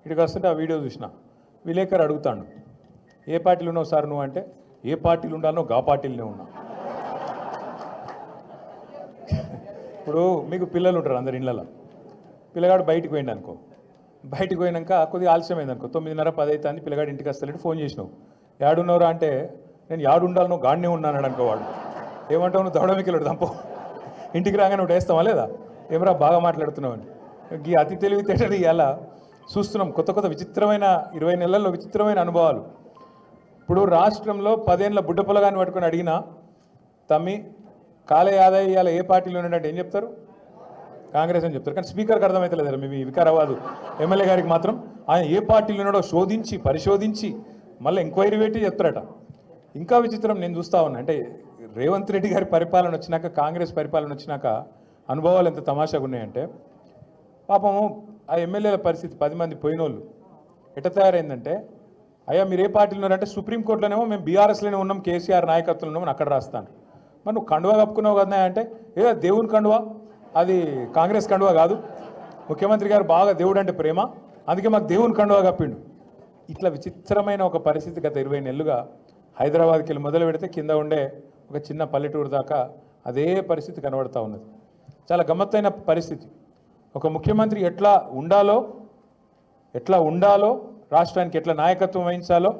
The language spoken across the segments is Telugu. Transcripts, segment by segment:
ఇక్కడికి వస్తుంటే ఆ వీడియో చూసిన విలేకరు అడుగుతాడు, ఏ పార్టీలు ఉన్నావు సార్ నువ్వు అంటే, ఏ పార్టీలు ఉండాలనో గా పార్టీలనే ఉన్నా. ఇప్పుడు మీకు పిల్లలు ఉంటారు అందరు ఇళ్ళలో, పిల్లగాడు బయటికి పోయింది అనుకో, బయటికి పోయినాక కొద్దిగా ఆలస్యమైంది అనుకో, 9:30 10 అవుతుంది, పిల్లగాడు ఇంటికి వస్తలేడు, ఫోన్ చేసినావు, ఏడున్నవరా అంటే నేను యాడు ఉండాలనో గాడినే ఉన్నాను అనుకో, వాడు ఏమంటావు, నువ్వు దవడమికెళ్ళడు దంపో, ఇంటికి రాగానే నువ్వు వేస్తావా లేదా, ఏమరా బాగా మాట్లాడుతున్నావు అని. ఈ అతి తెలివితేటలు ఇలా చూస్తున్నాం, కొత్త కొత్త విచిత్రమైన 20 నెలల్లో విచిత్రమైన అనుభవాలు. ఇప్పుడు రాష్ట్రంలో 10 ఏళ్ళ బుడ్డ పొలగాన్ని పట్టుకొని అడిగినా, తమ్మి కాలే ఆదాయ ఇవాళ ఏ పార్టీలో ఉన్నాడంటే ఏం చెప్తారు, కాంగ్రెస్ అని చెప్తారు. కానీ స్పీకర్కి అర్థమవుతలేదు, మీ వికారాబాద్ ఎమ్మెల్యే గారికి మాత్రం ఆయన ఏ పార్టీలో ఉన్నాడో శోధించి పరిశోధించి మళ్ళీ ఎంక్వైరీ పెట్టి చెప్తారట. ఇంకా విచిత్రం నేను చూస్తా ఉన్నా, అంటే రేవంత్ రెడ్డి గారి పరిపాలన వచ్చినాక, కాంగ్రెస్ పరిపాలన వచ్చినాక అనుభవాలు ఎంత తమాషాగా ఉన్నాయంటే, పాపము ఆ ఎమ్మెల్యేల పరిస్థితి 10 మంది పోయినోళ్ళు ఎట్లా తయారైందంటే, అయ్యా మీరు ఏ పార్టీలో ఉన్నారంటే సుప్రీంకోర్టులోనేమో మేము బీఆర్ఎస్లోనే ఉన్నాం, కేసీఆర్ నాయకత్వంలో ఉన్నామని అక్కడ రాస్తాను. మరి నువ్వు కండువా కప్పుకున్నావు కదా అంటే, ఏ దేవుని కండువా, అది కాంగ్రెస్ కండువా కాదు, ముఖ్యమంత్రి గారు బాగా దేవుడు అంటే ప్రేమ, అందుకే మాకు దేవుని కండువా కప్పిండు. ఇట్లా విచిత్రమైన ఒక పరిస్థితి గత 20 నెలలుగా హైదరాబాద్కి వెళ్ళి మొదలు పెడితే కింద ఉండే ఒక చిన్న పల్లెటూరు దాకా అదే పరిస్థితి కనబడుతూ ఉన్నది. చాలా గమ్మత్తైన పరిస్థితి. ఒక ముఖ్యమంత్రి ఎట్లా ఉండాలో, రాష్ట్రానికి ఎట్లా నాయకత్వం వహించాలో,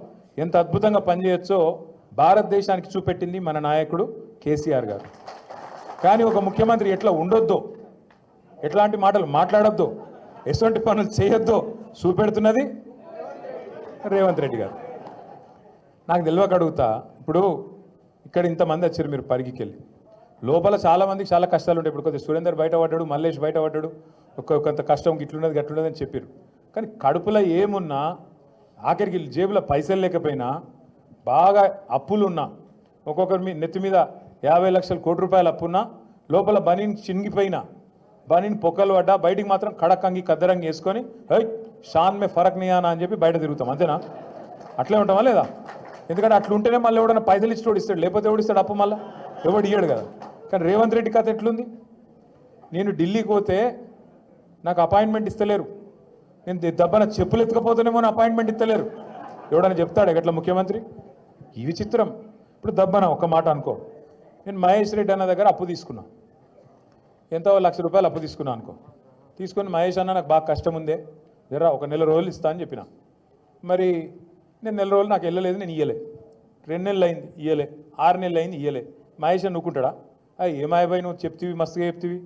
ఎంత అద్భుతంగా పనిచేయొచ్చో భారతదేశానికి చూపెట్టింది మన నాయకుడు కేసీఆర్ గారు. కానీ ఒక ముఖ్యమంత్రి ఎట్లా ఉండొద్దో, ఎట్లాంటి మాటలు మాట్లాడొద్దో, ఎటువంటి పనులు చేయొద్దో చూపెడుతున్నది రేవంత్ రెడ్డి గారు. నాకు తెలియక అడుగుతా, ఇప్పుడు ఇక్కడ ఇంతమంది వచ్చారు, మీరు పరిగికి వెళ్ళి లోపల చాలామందికి చాలా కష్టాలు ఉంటాయి. ఇప్పుడు కొద్దిగా సురేందర్ బయటపడ్డాడు, మల్లేష్ బయటపడ్డాడు, కొంత కష్టం గిట్లున్నది గట్లున్నది అని చెప్పారు. కానీ కడుపులో ఏమున్నా, ఆఖరికి జేబులో పైసలు లేకపోయినా, బాగా అప్పులున్నా, ఒక్కొక్కరి మీ నెత్తి మీద 50 లక్షల కోటి రూపాయలు అప్పున్నా, లోపల బనీని చినిగిపోయినా, బనీని పొక్కలు పడ్డా, బయటికి మాత్రం కడకంగి కద్దరంగి వేసుకొని షాన్ మే ఫరక్ నియానా అని చెప్పి బయట తిరుగుతాం, అంతేనా? అట్లే ఉంటామా లేదా? ఎందుకంటే అట్లుంటేనే మళ్ళీ ఎవడన్నా పైసలు ఇచ్చి ఓడిస్తాడు, లేకపోతే ఓడిస్తాడు అప్పు మళ్ళీ ఎవడు ఇయ్యాడు కదా. కానీ రేవంత్ రెడ్డి కథ ఎట్లుంది, నేను ఢిల్లీకి పోతే నాకు అపాయింట్మెంట్ ఇస్తలేరు, నేను దెబ్బన చెప్పులు ఎత్తుకపోతేనేమో అపాయింట్మెంట్ ఇస్తలేరు, ఎవడన్నా చెప్తాడు ఎట్లా ముఖ్యమంత్రి? ఈ విచిత్రం. ఇప్పుడు దబ్బన ఒక మాట అనుకో, నేను మహేష్ రెడ్డి అన్న దగ్గర అప్పు తీసుకున్నా, ఎంతో 1 లక్ష రూపాయలు అప్పు తీసుకున్నా అనుకో, తీసుకొని మహేష్ అన్న నాకు బాగా కష్టం ఉందే, జరా ఒక నెల రోజులు ఇస్తా అని చెప్పిన. మరి నేను నెల రోజులు నాకు వెళ్ళలేదు, నేను ఇయ్యలే, 2 నెలలు అయింది ఇయ్యలే, 6 నెలలు అయింది ఇయ్యలే. మహేష్ అని నువ్వుకుంటాడా? ఏమాయబాయి నువ్వు చెప్తివి, మస్తుగా చెప్తివి,